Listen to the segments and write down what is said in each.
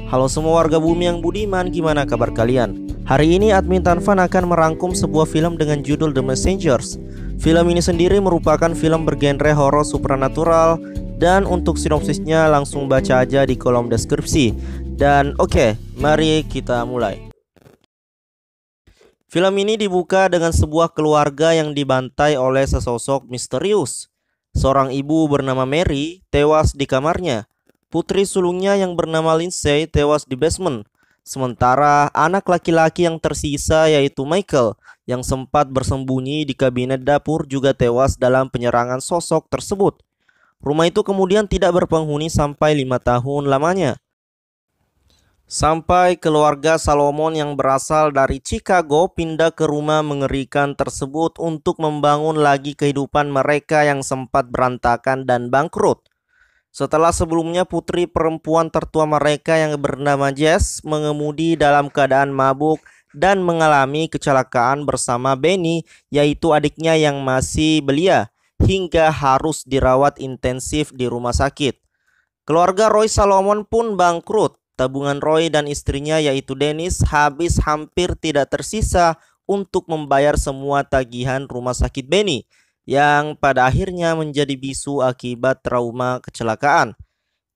Halo semua warga bumi yang budiman, gimana kabar kalian? Hari ini admin Tanfan akan merangkum sebuah film dengan judul The Messengers. Film ini sendiri merupakan film bergenre horor supernatural. Dan untuk sinopsisnya langsung baca aja di kolom deskripsi. Dan oke, mari kita mulai. Film ini dibuka dengan sebuah keluarga yang dibantai oleh sesosok misterius. Seorang ibu bernama Mary tewas di kamarnya. Putri sulungnya yang bernama Lindsay tewas di basement. Sementara anak laki-laki yang tersisa yaitu Michael yang sempat bersembunyi di kabinet dapur juga tewas dalam penyerangan sosok tersebut. Rumah itu kemudian tidak berpenghuni sampai 5 tahun lamanya. Sampai keluarga Solomon yang berasal dari Chicago pindah ke rumah mengerikan tersebut untuk membangun lagi kehidupan mereka yang sempat berantakan dan bangkrut. Setelah sebelumnya putri perempuan tertua mereka yang bernama Jess mengemudi dalam keadaan mabuk dan mengalami kecelakaan bersama Benny, yaitu adiknya yang masih belia, hingga harus dirawat intensif di rumah sakit. Keluarga Roy Solomon pun bangkrut. Tabungan Roy dan istrinya yaitu Dennis habis hampir tidak tersisa untuk membayar semua tagihan rumah sakit Benny, yang pada akhirnya menjadi bisu akibat trauma kecelakaan.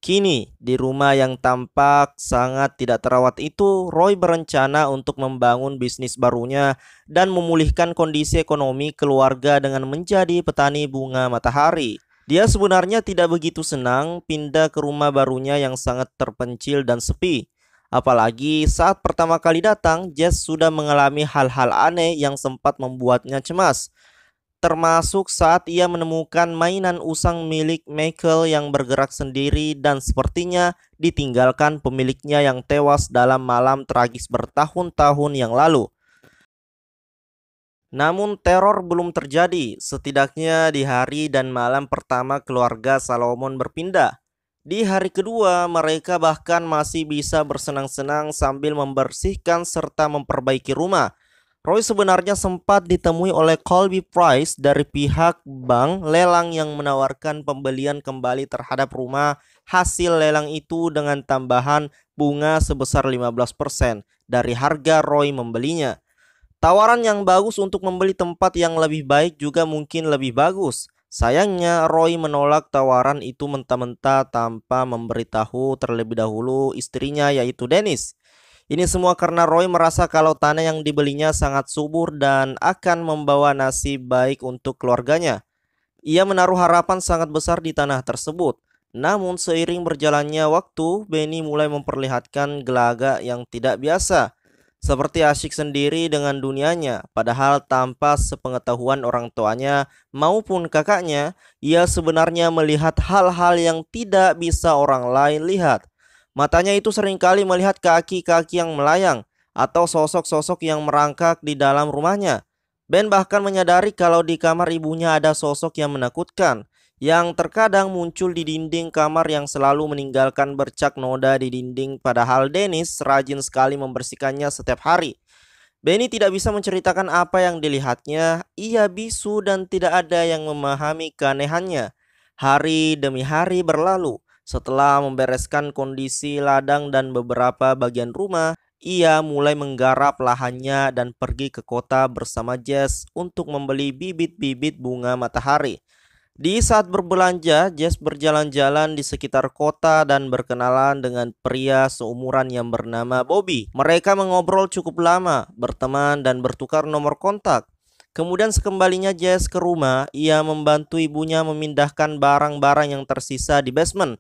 Kini, di rumah yang tampak sangat tidak terawat itu, Roy berencana untuk membangun bisnis barunya dan memulihkan kondisi ekonomi keluarga dengan menjadi petani bunga matahari. Dia sebenarnya tidak begitu senang pindah ke rumah barunya yang sangat terpencil dan sepi. Apalagi saat pertama kali datang, Jess sudah mengalami hal-hal aneh yang sempat membuatnya cemas. Termasuk saat ia menemukan mainan usang milik Michael yang bergerak sendiri dan sepertinya ditinggalkan pemiliknya yang tewas dalam malam tragis bertahun-tahun yang lalu. Namun teror belum terjadi, setidaknya di hari dan malam pertama keluarga Solomon berpindah. Di hari kedua, mereka bahkan masih bisa bersenang-senang sambil membersihkan serta memperbaiki rumah. Roy sebenarnya sempat ditemui oleh Colby Price dari pihak bank lelang yang menawarkan pembelian kembali terhadap rumah hasil lelang itu dengan tambahan bunga sebesar 15% dari harga Roy membelinya. Tawaran yang bagus untuk membeli tempat yang lebih baik juga mungkin lebih bagus. Sayangnya Roy menolak tawaran itu mentah-mentah tanpa memberitahu terlebih dahulu istrinya yaitu Dennis. Ini semua karena Roy merasa kalau tanah yang dibelinya sangat subur dan akan membawa nasib baik untuk keluarganya. Ia menaruh harapan sangat besar di tanah tersebut. Namun seiring berjalannya waktu, Benny mulai memperlihatkan gelagat yang tidak biasa. Seperti asyik sendiri dengan dunianya, padahal tanpa sepengetahuan orang tuanya maupun kakaknya, ia sebenarnya melihat hal-hal yang tidak bisa orang lain lihat. Matanya itu seringkali melihat kaki-kaki yang melayang atau sosok-sosok yang merangkak di dalam rumahnya. Ben bahkan menyadari kalau di kamar ibunya ada sosok yang menakutkan, yang terkadang muncul di dinding kamar yang selalu meninggalkan bercak noda di dinding, padahal Dennis rajin sekali membersihkannya setiap hari. Benny tidak bisa menceritakan apa yang dilihatnya, ia bisu dan tidak ada yang memahami keanehannya. Hari demi hari berlalu, setelah membereskan kondisi ladang dan beberapa bagian rumah, ia mulai menggarap lahannya dan pergi ke kota bersama Jess untuk membeli bibit-bibit bunga matahari. Di saat berbelanja, Jess berjalan-jalan di sekitar kota dan berkenalan dengan pria seumuran yang bernama Bobby. Mereka mengobrol cukup lama, berteman dan bertukar nomor kontak. Kemudian sekembalinya Jess ke rumah, ia membantu ibunya memindahkan barang-barang yang tersisa di basement.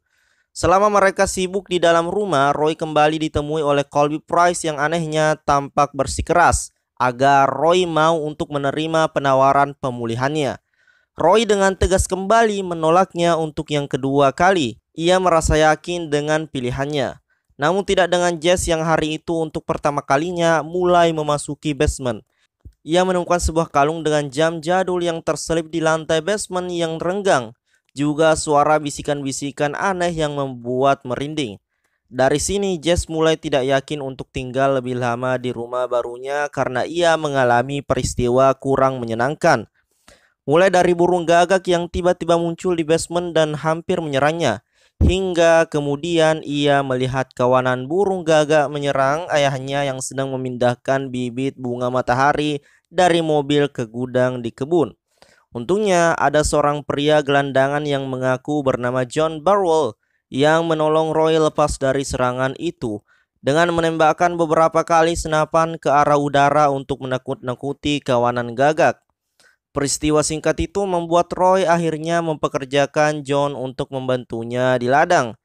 Selama mereka sibuk di dalam rumah, Roy kembali ditemui oleh Colby Price yang anehnya tampak bersikeras agar Roy mau untuk menerima penawaran pemulihannya. Roy dengan tegas kembali menolaknya untuk yang kedua kali. Ia merasa yakin dengan pilihannya. Namun tidak dengan Jess yang hari itu untuk pertama kalinya mulai memasuki basement. Ia menemukan sebuah kalung dengan jam jadul yang terselip di lantai basement yang renggang. Juga suara bisikan-bisikan aneh yang membuat merinding. Dari sini Jess mulai tidak yakin untuk tinggal lebih lama di rumah barunya karena ia mengalami peristiwa kurang menyenangkan. Mulai dari burung gagak yang tiba-tiba muncul di basement dan hampir menyerangnya, hingga kemudian ia melihat kawanan burung gagak menyerang ayahnya yang sedang memindahkan bibit bunga matahari dari mobil ke gudang di kebun. Untungnya ada seorang pria gelandangan yang mengaku bernama John Barwell yang menolong Roy lepas dari serangan itu dengan menembakkan beberapa kali senapan ke arah udara untuk menakut-nakuti kawanan gagak. Peristiwa singkat itu membuat Roy akhirnya mempekerjakan John untuk membantunya di ladang.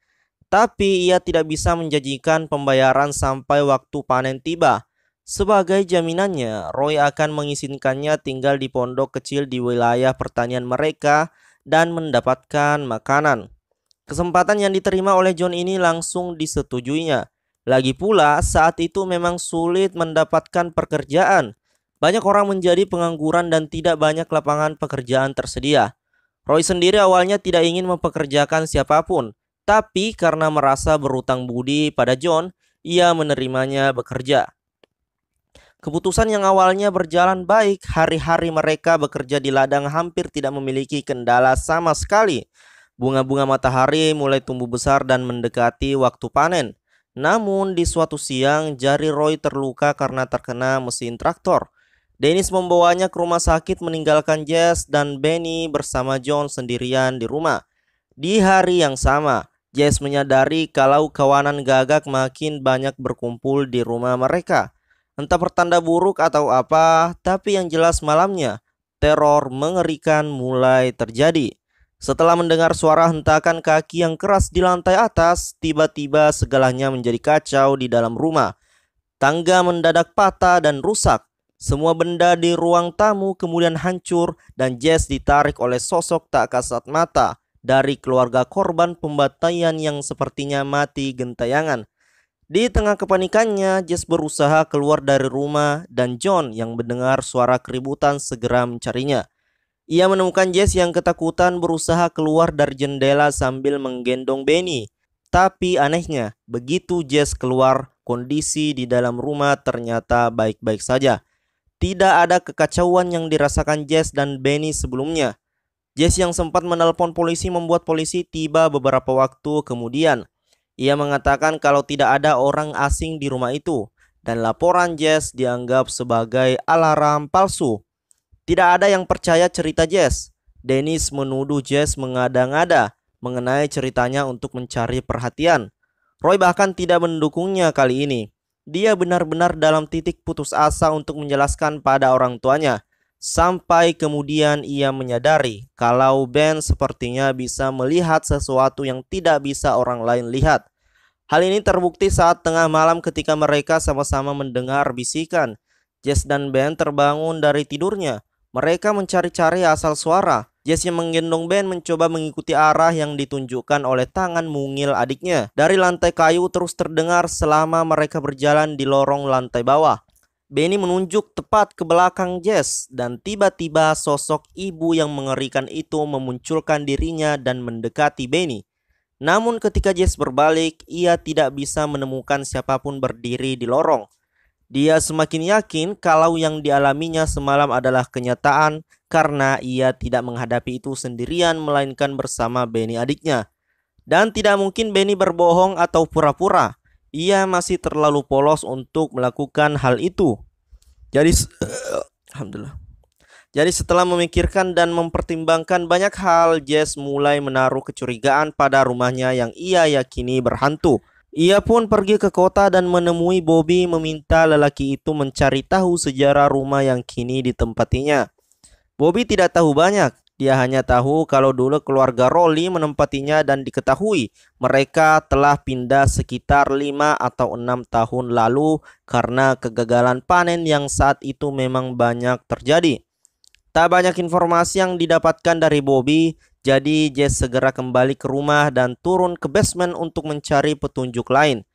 Tapi ia tidak bisa menjanjikan pembayaran sampai waktu panen tiba. Sebagai jaminannya, Roy akan mengizinkannya tinggal di pondok kecil di wilayah pertanian mereka dan mendapatkan makanan. Kesempatan yang diterima oleh John ini langsung disetujuinya. Lagi pula, saat itu memang sulit mendapatkan pekerjaan. Banyak orang menjadi pengangguran dan tidak banyak lapangan pekerjaan tersedia. Roy sendiri awalnya tidak ingin mempekerjakan siapapun, tapi karena merasa berutang budi pada John, ia menerimanya bekerja. Keputusan yang awalnya berjalan baik, hari-hari mereka bekerja di ladang hampir tidak memiliki kendala sama sekali. Bunga-bunga matahari mulai tumbuh besar dan mendekati waktu panen. Namun di suatu siang, jari Roy terluka karena terkena mesin traktor. Dennis membawanya ke rumah sakit meninggalkan Jess dan Benny bersama John sendirian di rumah. Di hari yang sama, Jess menyadari kalau kawanan gagak makin banyak berkumpul di rumah mereka. Entah pertanda buruk atau apa, tapi yang jelas malamnya, teror mengerikan mulai terjadi. Setelah mendengar suara hentakan kaki yang keras di lantai atas, tiba-tiba segalanya menjadi kacau di dalam rumah. Tangga mendadak patah dan rusak. Semua benda di ruang tamu kemudian hancur dan Jess ditarik oleh sosok tak kasat mata dari keluarga korban pembantaian yang sepertinya mati gentayangan. Di tengah kepanikannya, Jess berusaha keluar dari rumah dan John yang mendengar suara keributan segera mencarinya. Ia menemukan Jess yang ketakutan berusaha keluar dari jendela sambil menggendong Benny. Tapi anehnya, begitu Jess keluar, kondisi di dalam rumah ternyata baik-baik saja. Tidak ada kekacauan yang dirasakan Jess dan Benny sebelumnya. Jess yang sempat menelpon polisi membuat polisi tiba beberapa waktu kemudian. Ia mengatakan kalau tidak ada orang asing di rumah itu dan laporan Jess dianggap sebagai alarm palsu. Tidak ada yang percaya cerita Jess. Dennis menuduh Jess mengada-ngada mengenai ceritanya untuk mencari perhatian. Roy bahkan tidak mendukungnya kali ini. Dia benar-benar dalam titik putus asa untuk menjelaskan pada orang tuanya. Sampai kemudian ia menyadari kalau Ben sepertinya bisa melihat sesuatu yang tidak bisa orang lain lihat. Hal ini terbukti saat tengah malam ketika mereka sama-sama mendengar bisikan. Jess dan Ben terbangun dari tidurnya. Mereka mencari-cari asal suara. Jess yang menggendong Ben mencoba mengikuti arah yang ditunjukkan oleh tangan mungil adiknya. Dari lantai kayu terus terdengar selama mereka berjalan di lorong lantai bawah. Benny menunjuk tepat ke belakang Jess dan tiba-tiba sosok ibu yang mengerikan itu memunculkan dirinya dan mendekati Benny. Namun ketika Jess berbalik, ia tidak bisa menemukan siapapun berdiri di lorong. Dia semakin yakin kalau yang dialaminya semalam adalah kenyataan karena ia tidak menghadapi itu sendirian melainkan bersama Benny adiknya. Dan tidak mungkin Benny berbohong atau pura-pura. Ia masih terlalu polos untuk melakukan hal itu. Alhamdulillah. Jadi setelah memikirkan dan mempertimbangkan banyak hal, Jess mulai menaruh kecurigaan pada rumahnya yang ia yakini berhantu. Ia pun pergi ke kota dan menemui Bobby meminta lelaki itu mencari tahu sejarah rumah yang kini ditempatinya. Bobby tidak tahu banyak, dia hanya tahu kalau dulu keluarga Rolly menempatinya dan diketahui mereka telah pindah sekitar 5 atau 6 tahun lalu karena kegagalan panen yang saat itu memang banyak terjadi. Tak banyak informasi yang didapatkan dari Bobby, jadi Jess segera kembali ke rumah dan turun ke basement untuk mencari petunjuk lain.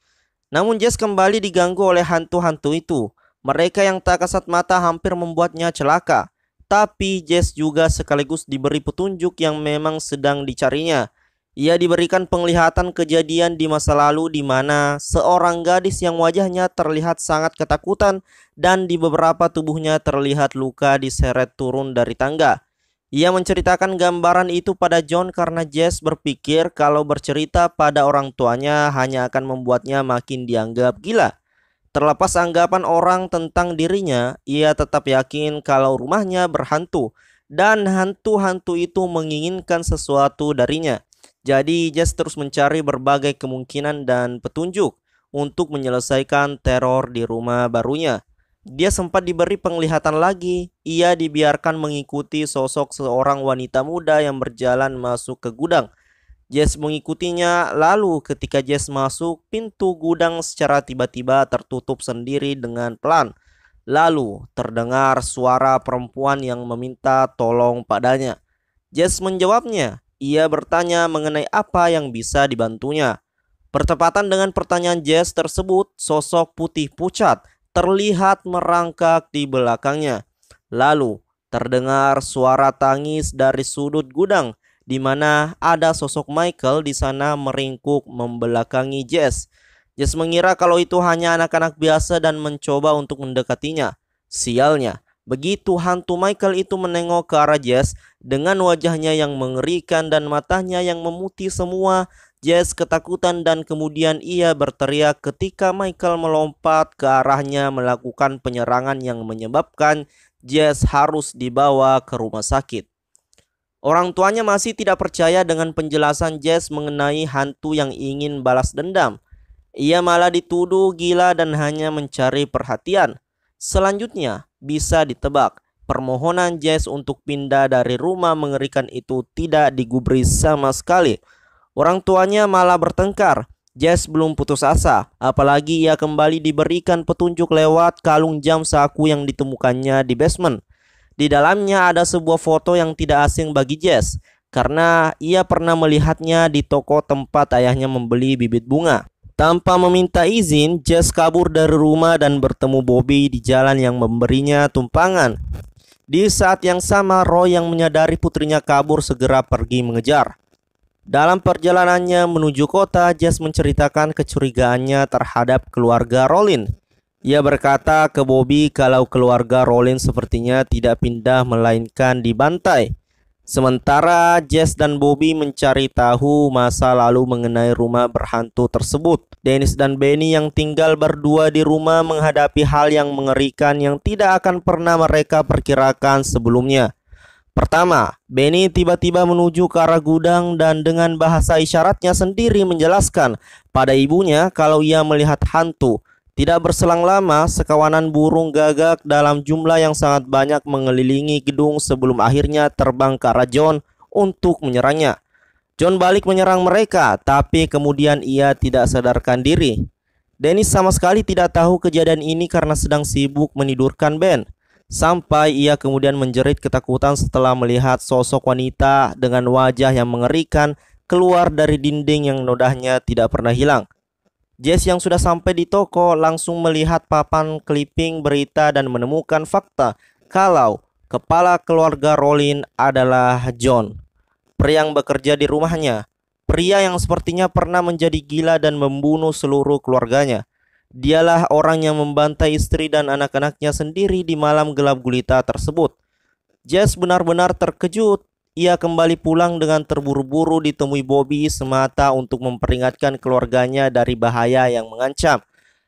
Namun Jess kembali diganggu oleh hantu-hantu itu. Mereka yang tak kasat mata hampir membuatnya celaka. Tapi Jess juga sekaligus diberi petunjuk yang memang sedang dicarinya. Ia diberikan penglihatan kejadian di masa lalu di mana seorang gadis yang wajahnya terlihat sangat ketakutan dan di beberapa tubuhnya terlihat luka diseret turun dari tangga. Ia menceritakan gambaran itu pada John karena Jess berpikir kalau bercerita pada orang tuanya hanya akan membuatnya makin dianggap gila. Terlepas anggapan orang tentang dirinya, ia tetap yakin kalau rumahnya berhantu dan hantu-hantu itu menginginkan sesuatu darinya. Jadi Jess terus mencari berbagai kemungkinan dan petunjuk untuk menyelesaikan teror di rumah barunya. Dia sempat diberi penglihatan lagi. Ia dibiarkan mengikuti sosok seorang wanita muda yang berjalan masuk ke gudang. Jess mengikutinya, lalu ketika Jess masuk, pintu gudang secara tiba-tiba tertutup sendiri dengan pelan. Lalu terdengar suara perempuan yang meminta tolong padanya. Jess menjawabnya. Ia bertanya mengenai apa yang bisa dibantunya. Bertepatan dengan pertanyaan Jess tersebut, sosok putih pucat terlihat merangkak di belakangnya. Lalu terdengar suara tangis dari sudut gudang, di mana ada sosok Michael di sana meringkuk membelakangi Jess. Jess mengira kalau itu hanya anak-anak biasa dan mencoba untuk mendekatinya. Sialnya, begitu hantu Michael itu menengok ke arah Jess dengan wajahnya yang mengerikan dan matanya yang memutih semua, Jess ketakutan dan kemudian ia berteriak ketika Michael melompat ke arahnya melakukan penyerangan yang menyebabkan Jess harus dibawa ke rumah sakit. Orang tuanya masih tidak percaya dengan penjelasan Jess mengenai hantu yang ingin balas dendam. Ia malah dituduh gila dan hanya mencari perhatian. Selanjutnya, bisa ditebak, permohonan Jess untuk pindah dari rumah mengerikan itu tidak digubris sama sekali. Orang tuanya malah bertengkar. Jess belum putus asa, apalagi ia kembali diberikan petunjuk lewat kalung jam saku yang ditemukannya di basement. Di dalamnya ada sebuah foto yang tidak asing bagi Jess, karena ia pernah melihatnya di toko tempat ayahnya membeli bibit bunga. Tanpa meminta izin, Jess kabur dari rumah dan bertemu Bobby di jalan yang memberinya tumpangan. Di saat yang sama, Roy yang menyadari putrinya kabur segera pergi mengejar. Dalam perjalanannya menuju kota, Jess menceritakan kecurigaannya terhadap keluarga Rollin. Ia berkata ke Bobby kalau keluarga Rollin sepertinya tidak pindah melainkan dibantai. Sementara Jess dan Bobby mencari tahu masa lalu mengenai rumah berhantu tersebut. Dennis dan Benny yang tinggal berdua di rumah menghadapi hal yang mengerikan yang tidak akan pernah mereka perkirakan sebelumnya. Pertama, Benny tiba-tiba menuju ke arah gudang dan dengan bahasa isyaratnya sendiri menjelaskan pada ibunya kalau ia melihat hantu. Tidak berselang lama, sekawanan burung gagak dalam jumlah yang sangat banyak mengelilingi gedung sebelum akhirnya terbang ke arah John untuk menyerangnya. John balik menyerang mereka, tapi kemudian ia tidak sadarkan diri. Dennis sama sekali tidak tahu kejadian ini karena sedang sibuk menidurkan Ben. Sampai ia kemudian menjerit ketakutan setelah melihat sosok wanita dengan wajah yang mengerikan keluar dari dinding yang nodanya tidak pernah hilang. Jess yang sudah sampai di toko langsung melihat papan clipping berita dan menemukan fakta kalau kepala keluarga Rollin adalah John, pria yang bekerja di rumahnya. Pria yang sepertinya pernah menjadi gila dan membunuh seluruh keluarganya. Dialah orang yang membantai istri dan anak-anaknya sendiri di malam gelap gulita tersebut. Jess benar-benar terkejut. Ia kembali pulang dengan terburu-buru ditemui Bobby semata untuk memperingatkan keluarganya dari bahaya yang mengancam.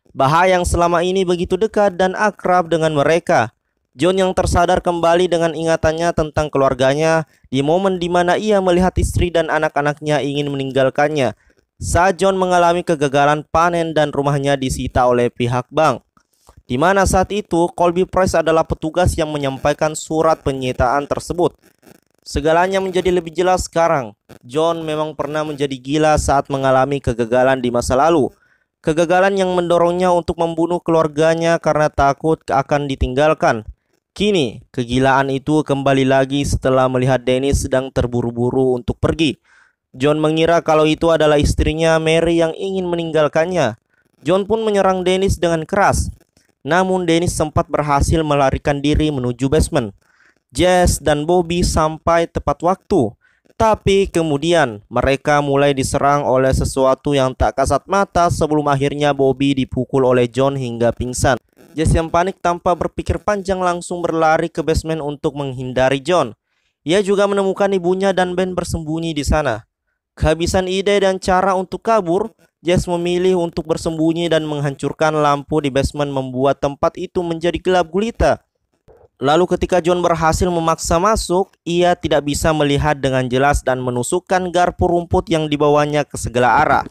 Bahaya yang selama ini begitu dekat dan akrab dengan mereka. John yang tersadar kembali dengan ingatannya tentang keluarganya di momen di mana ia melihat istri dan anak-anaknya ingin meninggalkannya. Saat John mengalami kegagalan panen dan rumahnya disita oleh pihak bank, di mana saat itu Colby Price adalah petugas yang menyampaikan surat penyitaan tersebut. Segalanya menjadi lebih jelas sekarang. John memang pernah menjadi gila saat mengalami kegagalan di masa lalu. Kegagalan yang mendorongnya untuk membunuh keluarganya karena takut akan ditinggalkan. Kini, kegilaan itu kembali lagi setelah melihat Dennis sedang terburu-buru untuk pergi. John mengira kalau itu adalah istrinya Mary yang ingin meninggalkannya. John pun menyerang Dennis dengan keras. Namun Dennis sempat berhasil melarikan diri menuju basement. Jess dan Bobby sampai tepat waktu. Tapi kemudian mereka mulai diserang oleh sesuatu yang tak kasat mata sebelum akhirnya Bobby dipukul oleh John hingga pingsan. Jess yang panik tanpa berpikir panjang langsung berlari ke basement untuk menghindari John. Ia juga menemukan ibunya dan Ben bersembunyi di sana. Kehabisan ide dan cara untuk kabur, Jess memilih untuk bersembunyi dan menghancurkan lampu di basement membuat tempat itu menjadi gelap gulita. Lalu ketika John berhasil memaksa masuk, ia tidak bisa melihat dengan jelas dan menusukkan garpu rumput yang dibawanya ke segala arah.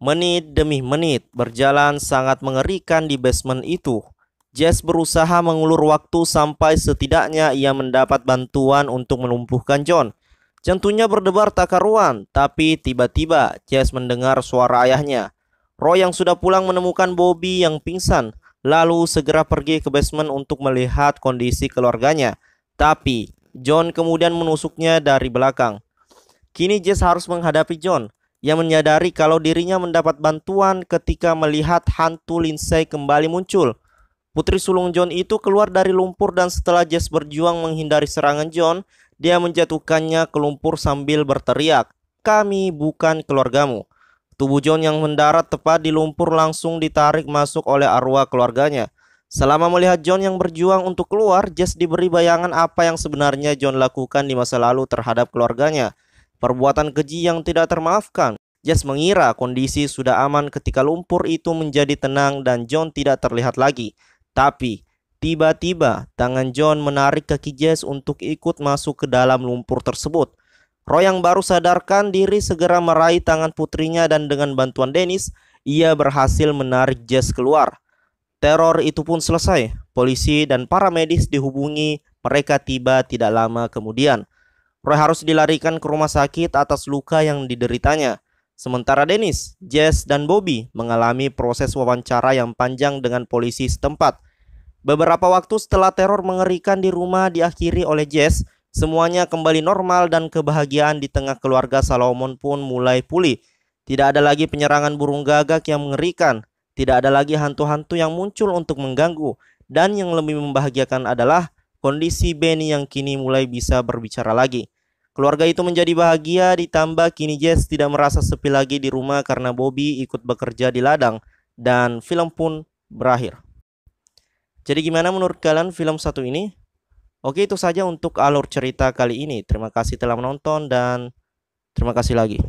Menit demi menit berjalan sangat mengerikan di basement itu. Jess berusaha mengulur waktu sampai setidaknya ia mendapat bantuan untuk melumpuhkan John. Jantungnya berdebar tak karuan, tapi tiba-tiba Jess mendengar suara ayahnya. Roy yang sudah pulang menemukan Bobby yang pingsan, lalu segera pergi ke basement untuk melihat kondisi keluarganya. Tapi John kemudian menusuknya dari belakang. Kini Jess harus menghadapi John yang menyadari kalau dirinya mendapat bantuan ketika melihat hantu Lindsay kembali muncul. Putri sulung John itu keluar dari lumpur dan setelah Jess berjuang menghindari serangan John, dia menjatuhkannya ke lumpur sambil berteriak, "Kami bukan keluargamu." Tubuh John yang mendarat tepat di lumpur langsung ditarik masuk oleh arwah keluarganya. Selama melihat John yang berjuang untuk keluar, Jess diberi bayangan apa yang sebenarnya John lakukan di masa lalu terhadap keluarganya. Perbuatan keji yang tidak termaafkan. Jess mengira kondisi sudah aman ketika lumpur itu menjadi tenang dan John tidak terlihat lagi. Tapi tiba-tiba tangan John menarik kaki Jess untuk ikut masuk ke dalam lumpur tersebut. Roy yang baru sadarkan diri segera meraih tangan putrinya dan dengan bantuan Dennis, ia berhasil menarik Jess keluar. Teror itu pun selesai. Polisi dan para medis dihubungi, mereka tiba tidak lama kemudian. Roy harus dilarikan ke rumah sakit atas luka yang dideritanya. Sementara Dennis, Jess, dan Bobby mengalami proses wawancara yang panjang dengan polisi setempat. Beberapa waktu setelah teror mengerikan di rumah diakhiri oleh Jess, semuanya kembali normal dan kebahagiaan di tengah keluarga Salomon pun mulai pulih. Tidak ada lagi penyerangan burung gagak yang mengerikan, tidak ada lagi hantu-hantu yang muncul untuk mengganggu, dan yang lebih membahagiakan adalah kondisi Benny yang kini mulai bisa berbicara lagi. Keluarga itu menjadi bahagia, ditambah kini Jess tidak merasa sepi lagi di rumah karena Bobby ikut bekerja di ladang, dan film pun berakhir. Jadi gimana menurut kalian film satu ini? Oke, itu saja untuk alur cerita kali ini. Terima kasih telah menonton dan terima kasih lagi.